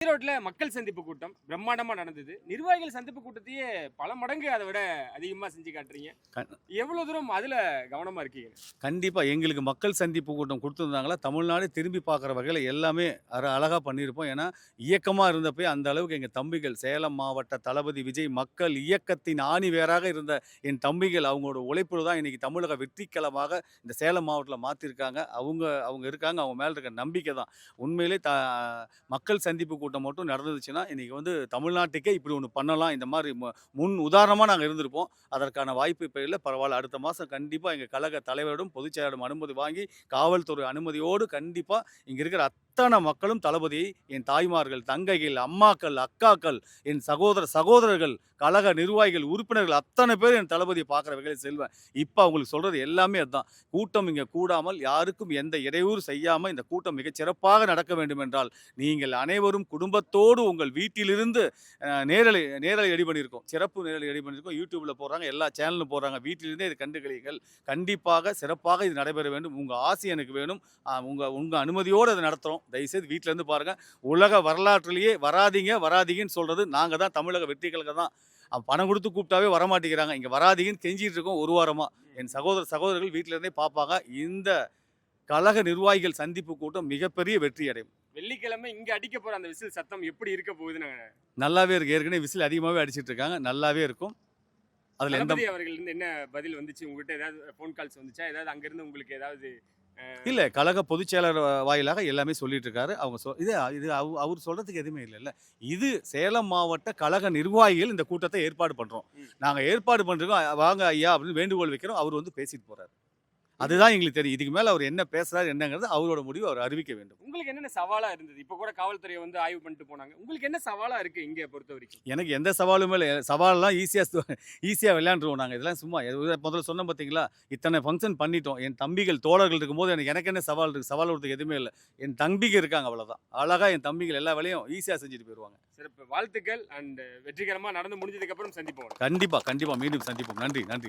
ஈரோட்ல மக்கள் சந்திப்பு கூட்டம் பிரம்மாண்டமா நடந்தது. நிர்வாகிகள் சந்திப்பு கூட்டத்தையே பல மடங்கு அதை விட அதிகமா செஞ்சு காட்டுறீங்க. எவ்வளவு தூரம் அதுல கவனமா இருக்கீங்க? கண்டிப்பா. எங்களுக்கு மக்கள் சந்திப்பு கூட்டம் குடுத்துருந்தாங்களா, தமிழ்நாடு திரும்பி பார்க்குற வகையில எல்லாமே அழகா பண்ணியிருப்போம். ஏன்னா, இயக்கமா இருந்தப்பயே அந்த அளவுக்கு எங்க தம்பிகள் சேலம் மாவட்ட தளபதி விஜய் மக்கள் இயக்கத்தின் ஆணி வேராக இருந்த என் தம்பிகள் அவங்களோட உழைப்புல தான் இன்னைக்கு தமிழக வெற்றிக்களமாக இந்த சேலம் மாவட்டத்தில மாத்திருக்காங்க. அவங்க அவங்க இருக்காங்க. அவங்க மேல இருக்க நம்பிக்கை தான். உண்மையிலே மக்கள் சந்திப்பு கூட்டம் மட்டும் நடந்துச்சுன்னா, இன்னைக்கு தமிழ்நாட்டுக்கே இப்படி ஒண்ணு பண்ணலாம். இந்த மாரி முன் உதாரணமா நாங்க இருந்திருப்போம். அதற்கான வாய்ப்பு இப்ப இல்ல. பரவால்ல. அடுத்த மாசம் கண்டிப்பா எங்க கழக தலைவரிடம், பொதுச் செயலரிடம் அனுமதி வாங்கி, காவல்துறை அனுமதியோடு கண்டிப்பா இங்க இருக்கிற அத்தனை மக்களும் தளபதியை என் தாய்மார்கள், தங்கைகள், அம்மாக்கள், அக்காக்கள், என் சகோதரர்கள், கழக நிர்வாகிகள், உறுப்பினர்கள் அத்தனை பேர் என் தளபதியை பார்க்குற வகையில் செல்வேன். இப்ப அவங்களுக்கு சொல்றது எல்லாமே அதுதான். கூட்டம் இங்க கூடாமல் யாருக்கும் எந்த இடையூறு செய்யாம இந்த கூட்டம் மிகச் சிறப்பாக நடக்க வேண்டும் என்றால், நீங்கள் அனைவரும் குடும்பத்தோடு உங்கள் வீட்டிலிருந்து நேரலை ரெடி பண்ணியிருக்கோம். சிறப்பு நேரலை ரெடி பண்ணியிருக்கோம். யூடியூப்ல போடுறாங்க, எல்லா சேனலும் போடுறாங்க. வீட்டிலிருந்தே இது கண்டுகளியுங்கள். கண்டிப்பாக சிறப்பாக இது நடைபெற வேண்டும். உங்க ஆசி எனக்கு வேணும். உங்க அனுமதியோடு அதை நடத்துறோம். தயவுசெய்து வீட்டில இருந்து பாருங்க. உலக வரலாற்றிலேயே வராதீங்கன்னு சொல்றது நாங்க தான். தமிழக வெற்றி கழகம் தான். பணம் கொடுத்து கூப்பிட்டாவே வரமாட்டேங்கிறாங்க. இங்க வராதீங்கன்னு கெஞ்சிட்டு இருக்கோம் 1 வாரமா. என் சகோதரர்கள் வீட்டில இருந்தே பார்ப்பாங்க. இந்த கழக நிர்வாகிகள் சந்திப்பு கூட்டம் மிகப்பெரிய வெற்றி அடையும். வெள்ளிக்கிழமை இங்க அடிக்க போற அந்த விசில் சத்தம் எப்படி இருக்க போகுதுன்னு நல்லாவே இருக்கு. ஏற்கனவே விசில் அதிகமாகவே அடிச்சிட்டு இருக்காங்க. நல்லாவே இருக்கும். அதுல எந்த அவர்கள் இருந்து என்ன பதில் வந்துச்சு? உங்ககிட்ட ஏதாவது ஃபோன் கால்ஸ் வந்துச்சா? ஏதாவது அங்க இருந்து உங்களுக்கு ஏதாவது? இல்ல, கழக பொதுச் செயலர் வாயிலாக எல்லாமே சொல்லிட்டு இருக்காரு. அவங்க இது அவர் சொல்றதுக்கு எதுவுமே இல்லைல்ல. இது சேலம் மாவட்ட கழக நிர்வாகிகள் இந்த கூட்டத்தை ஏற்பாடு பண்றோம். நாங்க ஏற்பாடு பண்றோம். வாங்க ஐயா அப்படின்னு வேண்டுகோள் வைக்கிறோம். அவர் பேசிட்டு போறாரு. அதுதான் எங்களுக்கு தெரியும். இதுக்கு மேல அவர் என்ன பேசுறாரு என்னங்கிறது அவரோட முடிவு அவர் அறிவிக்க வேண்டும். உங்களுக்கு என்னென்ன சவாலா இருந்தது? இப்ப கூட காவல்துறை ஆய்வு பண்ணிட்டு போனாங்க. உங்களுக்கு என்ன சவாலா இருக்கு இங்க பொறுத்த வரைக்கும்? எனக்கு எந்த சவாலுமே இல்லை. சவாலெல்லாம் ஈஸியா விளையாண்டுருவோம் நாங்க. இதெல்லாம் சும்மா முதல்ல சொன்னோம் பார்த்தீங்களா, இத்தனை ஃபங்க்ஷன் பண்ணிட்டோம். என் தம்பிகள் தோழர்கள் இருக்கும்போது எனக்கு என்ன சவால் இருக்கு? சவால் ஒருத்தருக்கு எதுவுமே இல்லை. என் தம்பிகள் இருக்காங்க, அவ்வளவுதான். அழகா என் தம்பிகள் எல்லா வேலையும் ஈஸியா செஞ்சுட்டு போயிடுவாங்க. சிறப்பு. வாழ்த்துக்கள். அண்ட் வெற்றிகரமா நடந்து முடிஞ்சதுக்கு அப்புறம் சந்திப்போம். கண்டிப்பா மீண்டும் சந்திப்போம். நன்றி.